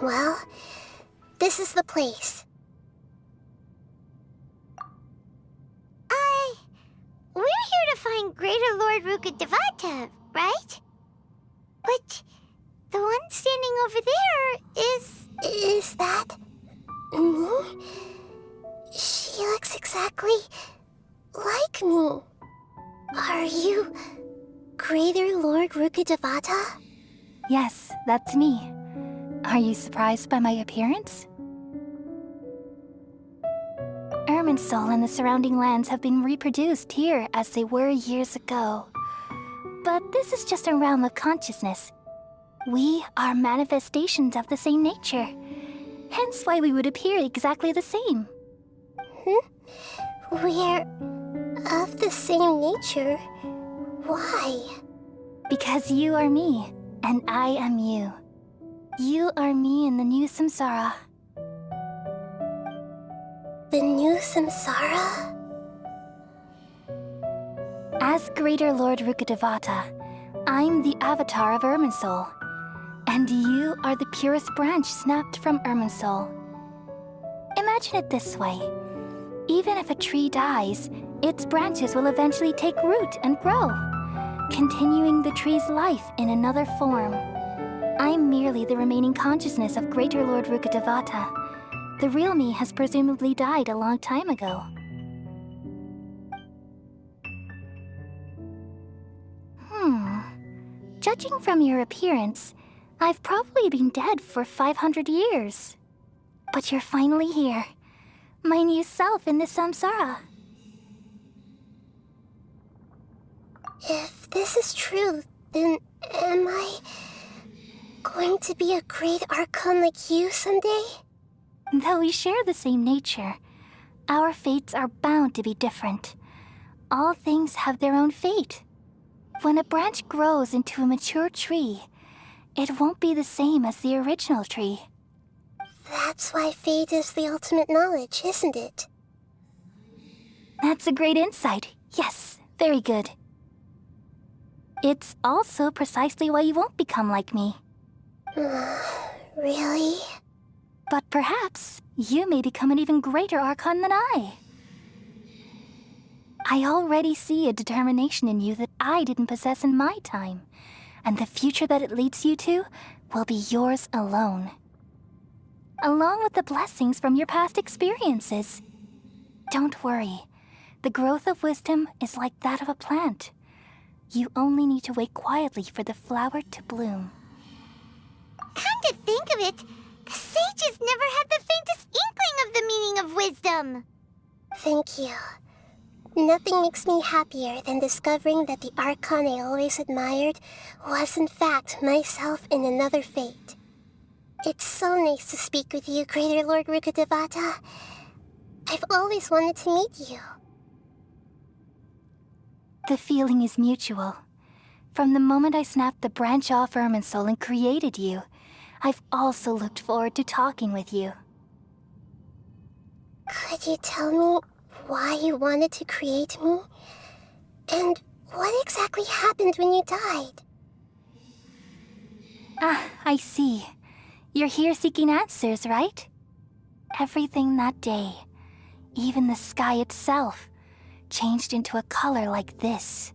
Well, this is the place. We're here to find Greater Lord Rukkhadevata, right? But the one standing over there is... Is that me? She looks exactly like me. Are you Greater Lord Rukkhadevata? Yes, that's me. Are you surprised by my appearance? Irminsul and the surrounding lands have been reproduced here as they were years ago. But this is just a realm of consciousness. We are manifestations of the same nature. Hence why we would appear exactly the same. We're of the same nature. Why? Because you are me, and I am you. You are me in the new samsara. The new samsara? As Greater Lord Rukkhadevata, I'm the avatar of Irminsul, and you are the purest branch snapped from Irminsul. Imagine it this way. Even if a tree dies, its branches will eventually take root and grow, continuing the tree's life in another form. I'm merely the remaining consciousness of Greater Lord Rukkhadevata. The real me has presumably died a long time ago. Judging from your appearance, I've probably been dead for 500 years. But you're finally here. My new self in the samsara. If this is true, then am I going to be a great archon like you someday? Though we share the same nature, our fates are bound to be different. All things have their own fate. When a branch grows into a mature tree, it won't be the same as the original tree. That's why fate is the ultimate knowledge, isn't it? That's a great insight. Yes, very good. It's also precisely why you won't become like me. Really? But perhaps you may become an even greater archon than I. I already see a determination in you that I didn't possess in my time, and the future that it leads you to will be yours alone. Along with the blessings from your past experiences. Don't worry, the growth of wisdom is like that of a plant. You only need to wait quietly for the flower to bloom. Come to think of it, the sages never had the faintest inkling of the meaning of wisdom. Thank you. Nothing makes me happier than discovering that the archon I always admired was in fact myself in another fate. It's so nice to speak with you, Greater Lord Rukkhadevata. I've always wanted to meet you. The feeling is mutual. From the moment I snapped the branch off Irminsul and created you, I've also looked forward to talking with you. Could you tell me why you wanted to create me? And what exactly happened when you died? Ah, I see. You're here seeking answers, right? Everything that day, even the sky itself, changed into a color like this.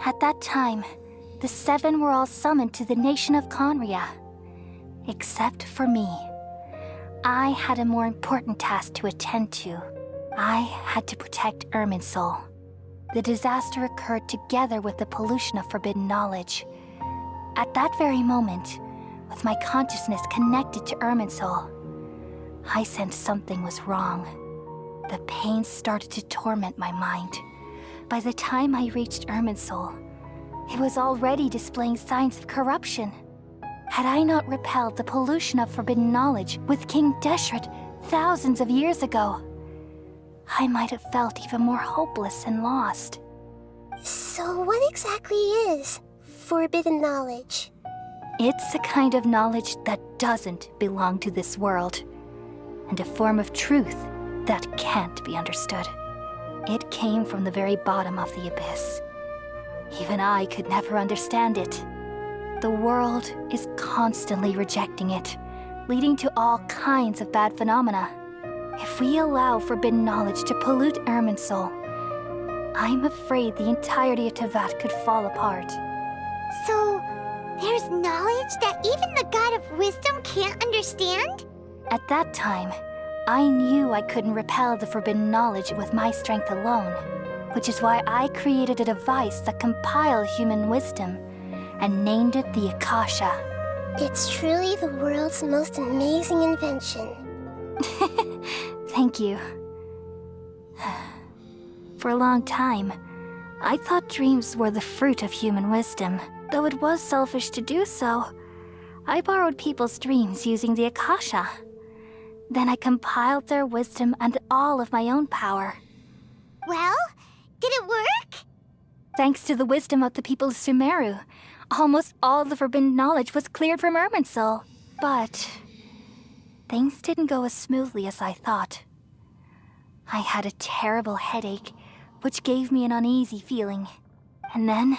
At that time, the seven were all summoned to the nation of Conria. Except for me. I had a more important task to attend to. I had to protect Irminsul. The disaster occurred together with the pollution of forbidden knowledge. At that very moment, with my consciousness connected to Irminsul, I sensed something was wrong. The pain started to torment my mind. By the time I reached Irminsul, it was already displaying signs of corruption. Had I not repelled the pollution of forbidden knowledge with King Deshret thousands of years ago, I might have felt even more hopeless and lost. So what exactly is forbidden knowledge? It's a kind of knowledge that doesn't belong to this world, and a form of truth that can't be understood. It came from the very bottom of the abyss. Even I could never understand it. The world is constantly rejecting it, leading to all kinds of bad phenomena. If we allow forbidden knowledge to pollute Irminsul, I'm afraid the entirety of Teyvat could fall apart. So, there's knowledge that even the God of Wisdom can't understand? At that time, I knew I couldn't repel the forbidden knowledge with my strength alone, which is why I created a device that compiled human wisdom and named it the Akasha. It's truly the world's most amazing invention. Thank you. For a long time, I thought dreams were the fruit of human wisdom. Though it was selfish to do so, I borrowed people's dreams using the Akasha. Then I compiled their wisdom and all of my own power. Well, did it work? Thanks to the wisdom of the people of Sumeru, almost all the forbidden knowledge was cleared from Irminsul. But things didn't go as smoothly as I thought. I had a terrible headache, which gave me an uneasy feeling. And then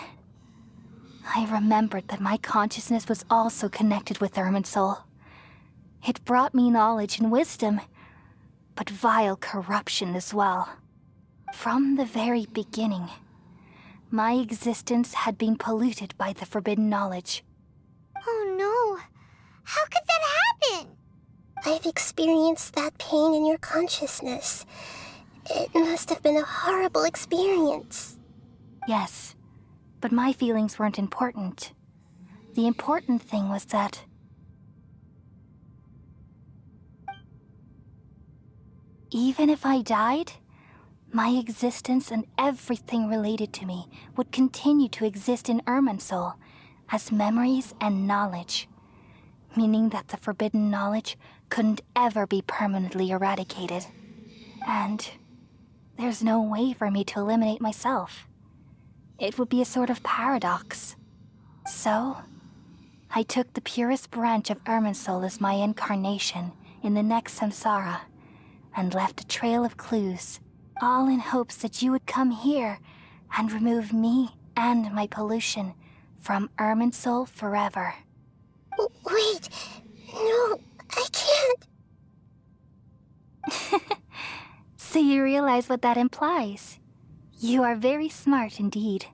I remembered that my consciousness was also connected with Irminsul. It brought me knowledge and wisdom, but vile corruption as well. From the very beginning, my existence had been polluted by the forbidden knowledge. Oh no. How could that happen? I've experienced that pain in your consciousness. It must have been a horrible experience. Yes, but my feelings weren't important. The important thing was that even if I died, my existence and everything related to me would continue to exist in Irminsul as memories and knowledge, meaning that the forbidden knowledge couldn't ever be permanently eradicated. And there's no way for me to eliminate myself. It would be a sort of paradox. So, I took the purest branch of Irminsul as my incarnation in the next samsara, and left a trail of clues, all in hopes that you would come here and remove me and my pollution from Irminsul forever. Wait, no, I can't. So you realize what that implies? You are very smart indeed.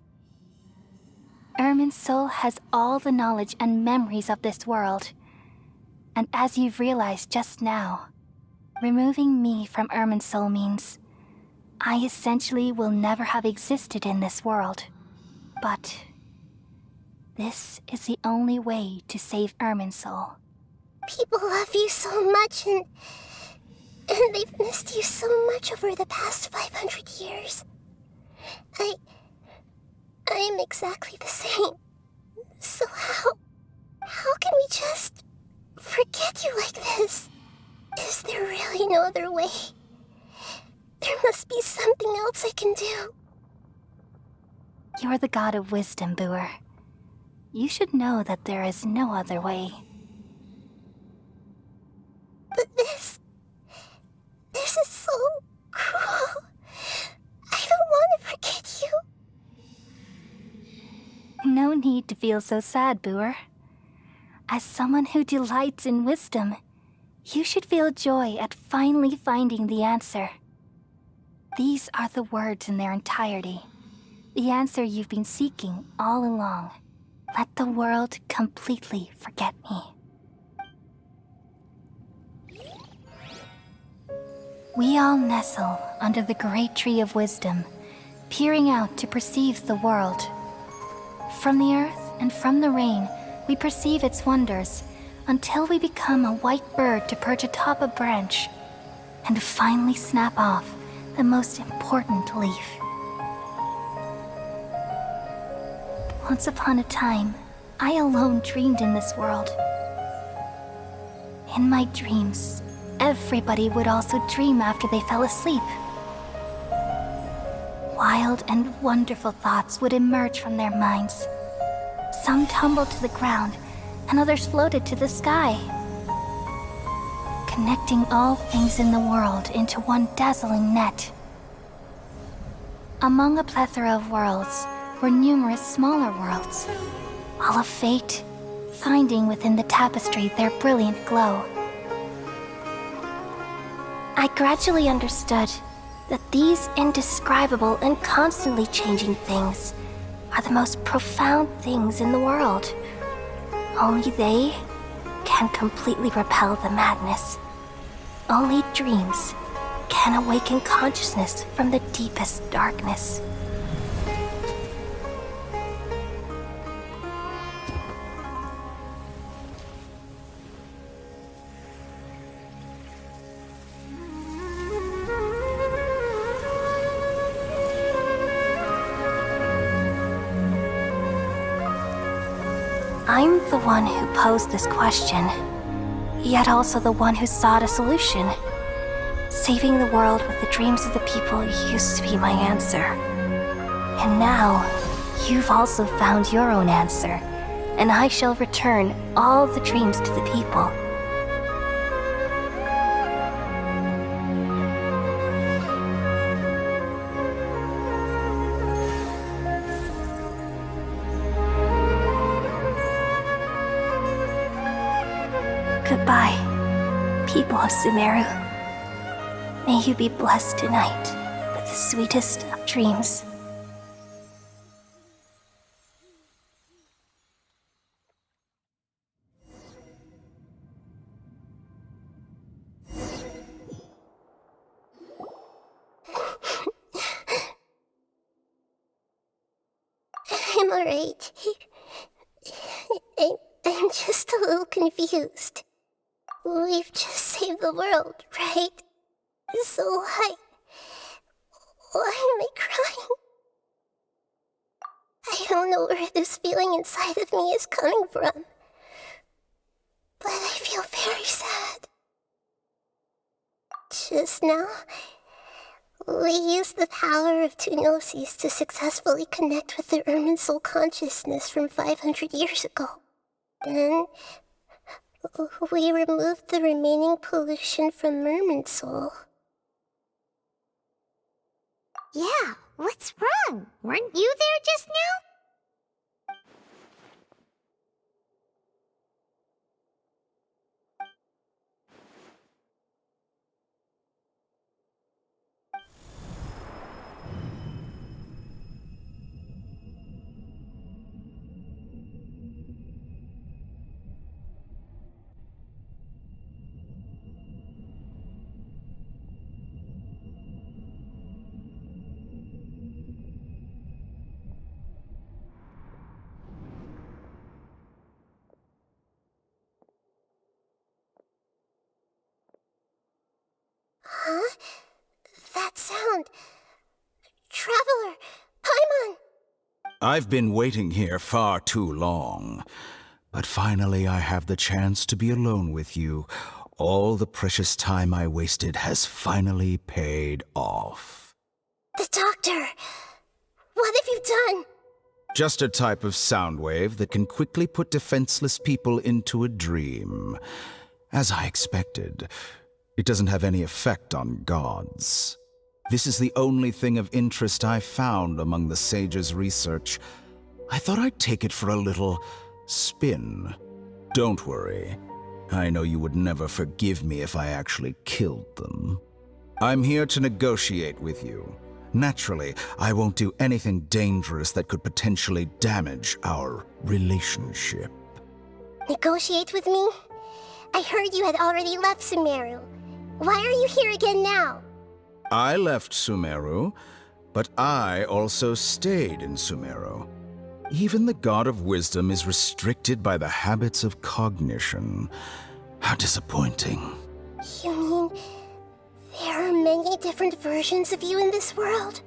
Irminsul has all the knowledge and memories of this world. And as you've realized just now, removing me from Irminsul means I essentially will never have existed in this world. But this is the only way to save Irminsul. People love you so much, and they've missed you so much over the past 500 years. I am exactly the same. So how can we just forget you like this? Is there really no other way? There must be something else I can do. You're the god of wisdom, Boer. You should know that there is no other way. But this is so cruel. I don't want to forget you. No need to feel so sad, Boer. As someone who delights in wisdom, you should feel joy at finally finding the answer. These are the words in their entirety. The answer you've been seeking all along. Let the world completely forget me. We all nestle under the great tree of wisdom, peering out to perceive the world. From the earth and from the rain, we perceive its wonders, until we become a white bird to perch atop a branch, and finally snap off the most important leaf. Once upon a time, I alone dreamed in this world. In my dreams, everybody would also dream after they fell asleep. Wild and wonderful thoughts would emerge from their minds. Some tumbled to the ground, and others floated to the sky, connecting all things in the world into one dazzling net. Among a plethora of worlds were numerous smaller worlds, all of fate, finding within the tapestry their brilliant glow. I gradually understood that these indescribable and constantly changing things are the most profound things in the world. Only they can completely repel the madness. Only dreams can awaken consciousness from the deepest darkness. I'm the one who posed this question, yet also the one who sought a solution. Saving the world with the dreams of the people used to be my answer. And now, you've also found your own answer, and I shall return all the dreams to the people. Goodbye, people of Sumeru. May you be blessed tonight with the sweetest of dreams. I'm alright. I'm just a little confused. We've just saved the world, right? So why am I crying? I don't know where this feeling inside of me is coming from, but I feel very sad. Just now, we used the power of two gnosis to successfully connect with the Ermin soul consciousness from 500 years ago. Then, we removed the remaining pollution from Merman soul. Yeah, what's wrong? Weren't you there just now? Huh? That sound. Traveler! Paimon! I've been waiting here far too long. But finally I have the chance to be alone with you. All the precious time I wasted has finally paid off. The doctor! What have you done? Just a type of sound wave that can quickly put defenseless people into a dream. As I expected, it doesn't have any effect on gods. This is the only thing of interest I found among the sage's research. I thought I'd take it for a little spin. Don't worry. I know you would never forgive me if I actually killed them. I'm here to negotiate with you. Naturally, I won't do anything dangerous that could potentially damage our relationship. Negotiate with me? I heard you had already left Sumeru. Why are you here again now? I left Sumeru, but I also stayed in Sumeru. Even the God of Wisdom is restricted by the habits of cognition. How disappointing. You mean there are many different versions of you in this world?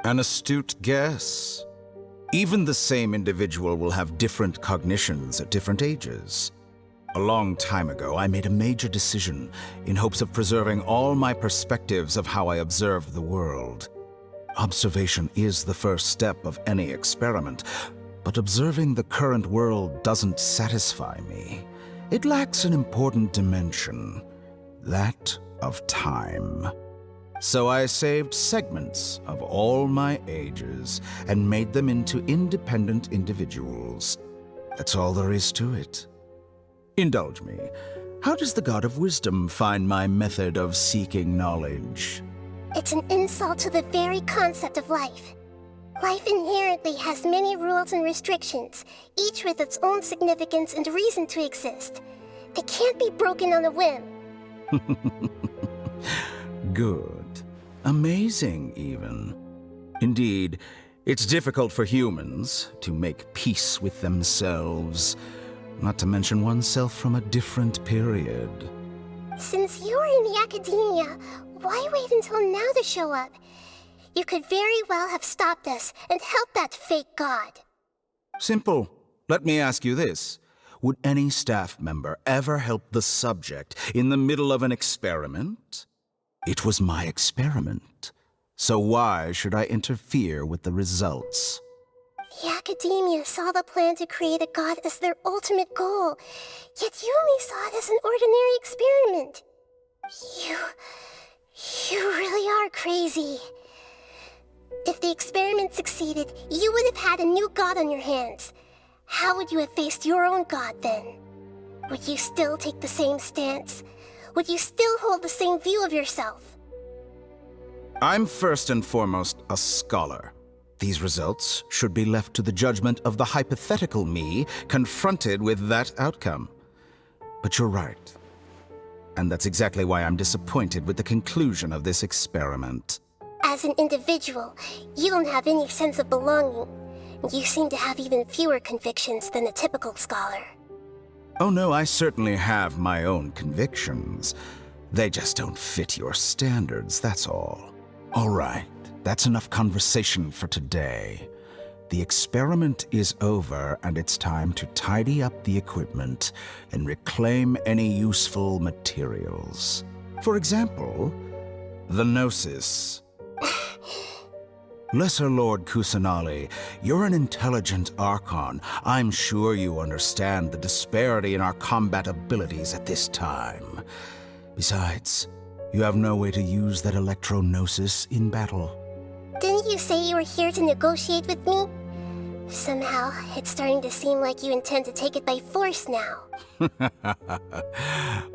An astute guess. Even the same individual will have different cognitions at different ages. A long time ago, I made a major decision in hopes of preserving all my perspectives of how I observe the world. Observation is the first step of any experiment, but observing the current world doesn't satisfy me. It lacks an important dimension, that of time. So I saved segments of all my ages and made them into independent individuals. That's all there is to it. Indulge me. How does the God of Wisdom find my method of seeking knowledge? It's an insult to the very concept of life. Life inherently has many rules and restrictions, each with its own significance and reason to exist. They can't be broken on a whim. Good. Amazing, even. Indeed, it's difficult for humans to make peace with themselves, not to mention oneself from a different period. Since you're in the academia, why wait until now to show up? You could very well have stopped us and helped that fake god. Simple. Let me ask you this. Would any staff member ever help the subject in the middle of an experiment? It was my experiment. So why should I interfere with the results? The academia saw the plan to create a god as their ultimate goal, yet you only saw it as an ordinary experiment. You really are crazy. If the experiment succeeded, you would have had a new god on your hands. How would you have faced your own god then? Would you still take the same stance? Would you still hold the same view of yourself? I'm first and foremost a scholar. These results should be left to the judgment of the hypothetical me confronted with that outcome. But you're right. And that's exactly why I'm disappointed with the conclusion of this experiment. As an individual, you don't have any sense of belonging. You seem to have even fewer convictions than a typical scholar. Oh no, I certainly have my own convictions. They just don't fit your standards, that's all. All right, that's enough conversation for today. The experiment is over, and it's time to tidy up the equipment and reclaim any useful materials. For example, the Gnosis. Lesser Lord Kusanali, you're an intelligent Archon. I'm sure you understand the disparity in our combat abilities at this time. Besides, you have no way to use that Electro-Gnosis in battle. Didn't you say you were here to negotiate with me? Somehow, it's starting to seem like you intend to take it by force now.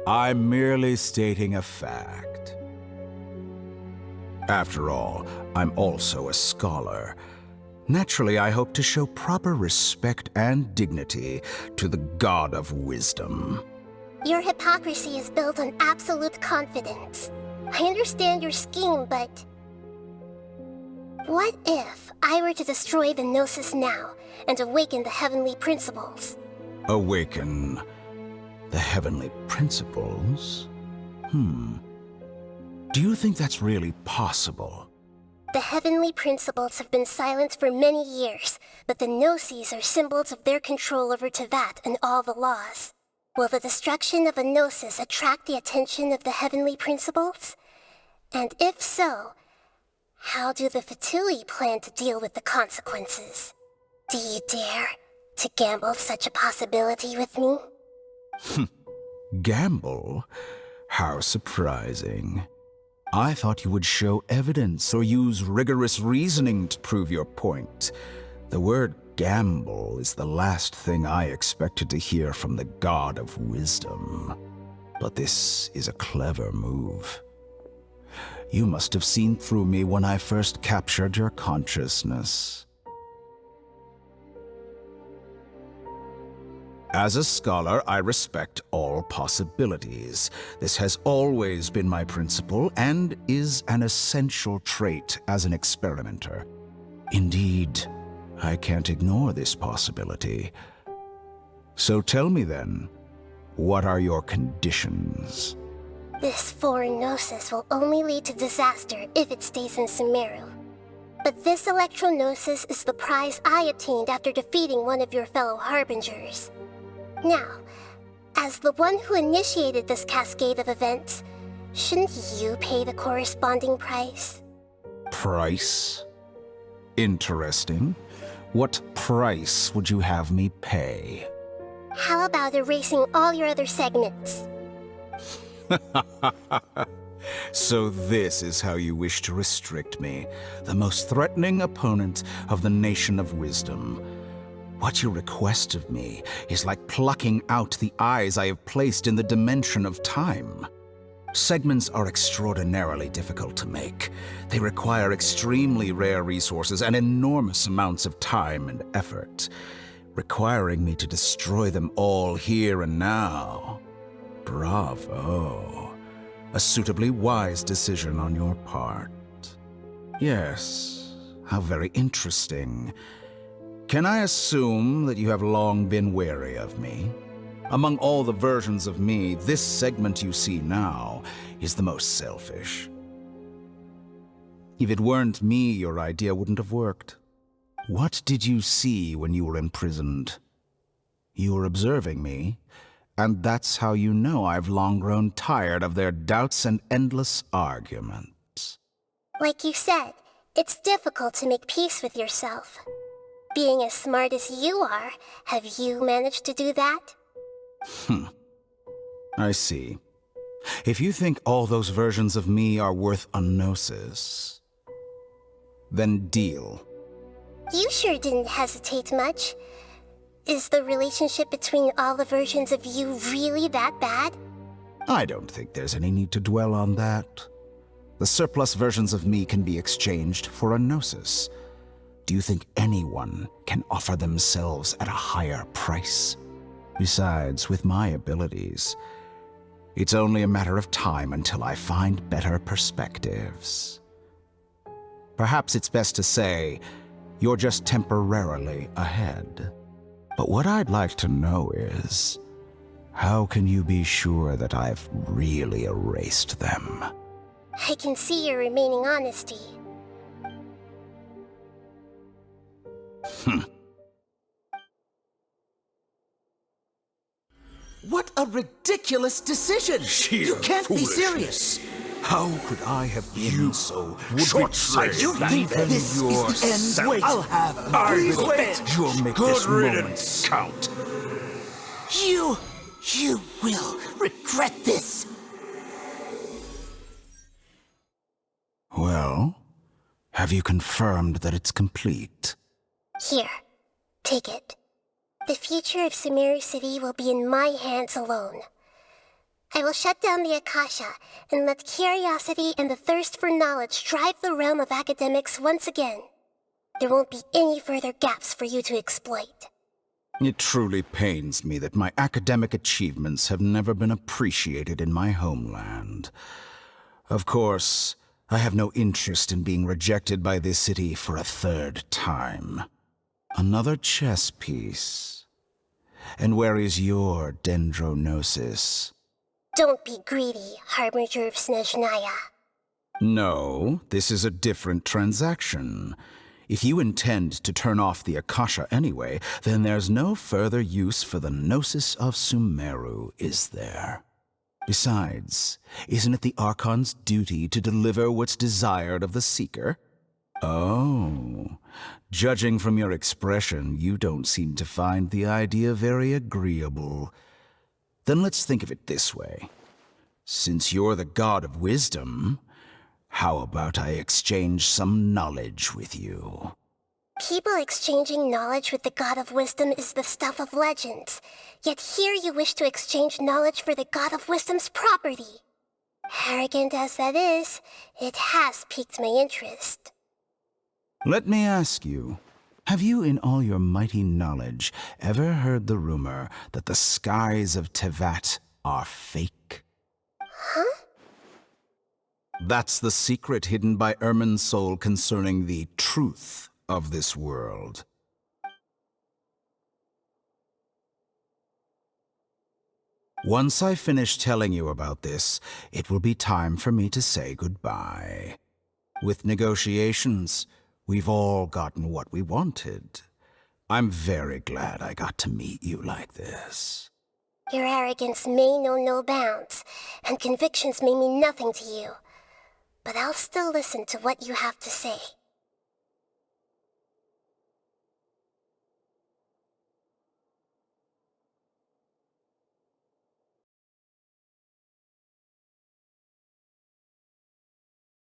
I'm merely stating a fact. After all, I'm also a scholar. Naturally, I hope to show proper respect and dignity to the God of Wisdom. Your hypocrisy is built on absolute confidence. I understand your scheme, but... what if I were to destroy the Gnosis now and awaken the heavenly principles? Awaken the heavenly principles? Do you think that's really possible? The heavenly principles have been silent for many years, but the Gnosis are symbols of their control over Teyvat and all the laws. Will the destruction of a Gnosis attract the attention of the heavenly principles? And if so, how do the Fatui plan to deal with the consequences? Do you dare to gamble such a possibility with me? Gamble? How surprising. I thought you would show evidence or use rigorous reasoning to prove your point. The word gamble is the last thing I expected to hear from the God of Wisdom. But this is a clever move. You must have seen through me when I first captured your consciousness. As a scholar, I respect all possibilities. This has always been my principle and is an essential trait as an experimenter. Indeed, I can't ignore this possibility. So tell me then, what are your conditions? This foreign Gnosis will only lead to disaster if it stays in Sumeru. But this Electro-Gnosis is the prize I obtained after defeating one of your fellow Harbingers. Now, as the one who initiated this cascade of events, shouldn't you pay the corresponding price? Price? Interesting. What price would you have me pay? How about erasing all your other segments? So this is how you wish to restrict me, the most threatening opponent of the Nation of Wisdom. What you request of me is like plucking out the eyes I have placed in the dimension of time. Segments are extraordinarily difficult to make. They require extremely rare resources and enormous amounts of time and effort, requiring me to destroy them all here and now. Bravo. A suitably wise decision on your part. Yes, how very interesting. Can I assume that you have long been wary of me? Among all the versions of me, this segment you see now is the most selfish. If it weren't me, your idea wouldn't have worked. What did you see when you were imprisoned? You were observing me, and that's how you know I've long grown tired of their doubts and endless arguments. Like you said, it's difficult to make peace with yourself. Being as smart as you are, have you managed to do that? I see. If you think all those versions of me are worth a gnosis, then deal. You sure didn't hesitate much. Is the relationship between all the versions of you really that bad? I don't think there's any need to dwell on that. The surplus versions of me can be exchanged for a gnosis. Do you think anyone can offer themselves at a higher price? Besides, with my abilities, it's only a matter of time until I find better perspectives. Perhaps it's best to say, you're just temporarily ahead. But what I'd like to know is, how can you be sure that I've really erased them? I can see your remaining honesty. What a ridiculous decision! You can't be serious! How could I have been so short-sighted? You think this is the end? Wait, I'll have revenge! You'll make this moment count. You will regret this! Well, have you confirmed that it's complete? Here, take it. The future of Sumeru City will be in my hands alone. I will shut down the Akasha and let curiosity and the thirst for knowledge drive the realm of academics once again. There won't be any further gaps for you to exploit. It truly pains me that my academic achievements have never been appreciated in my homeland. Of course, I have no interest in being rejected by this city for a third time. Another chess piece. And where is your dendronosis? Don't be greedy, Harbinger of Snezhnaya. No, this is a different transaction. If you intend to turn off the Akasha anyway, then there's no further use for the Gnosis of Sumeru, is there? Besides, isn't it the Archon's duty to deliver what's desired of the Seeker? Oh, judging from your expression, you don't seem to find the idea very agreeable. Then let's think of it this way. Since you're the god of wisdom, how about I exchange some knowledge with you? People exchanging knowledge with the God of Wisdom is the stuff of legends. Yet here you wish to exchange knowledge for the God of Wisdom's property. Arrogant as that is, it has piqued my interest. Let me ask you, have you in all your mighty knowledge ever heard the rumor that the skies of Teyvat are fake? Huh? That's the secret hidden by Ermin's soul concerning the truth of this world. Once I finish telling you about this, it will be time for me to say goodbye. With negotiations, we've all gotten what we wanted. I'm very glad I got to meet you like this. Your arrogance may know no bounds, and convictions may mean nothing to you. But I'll still listen to what you have to say.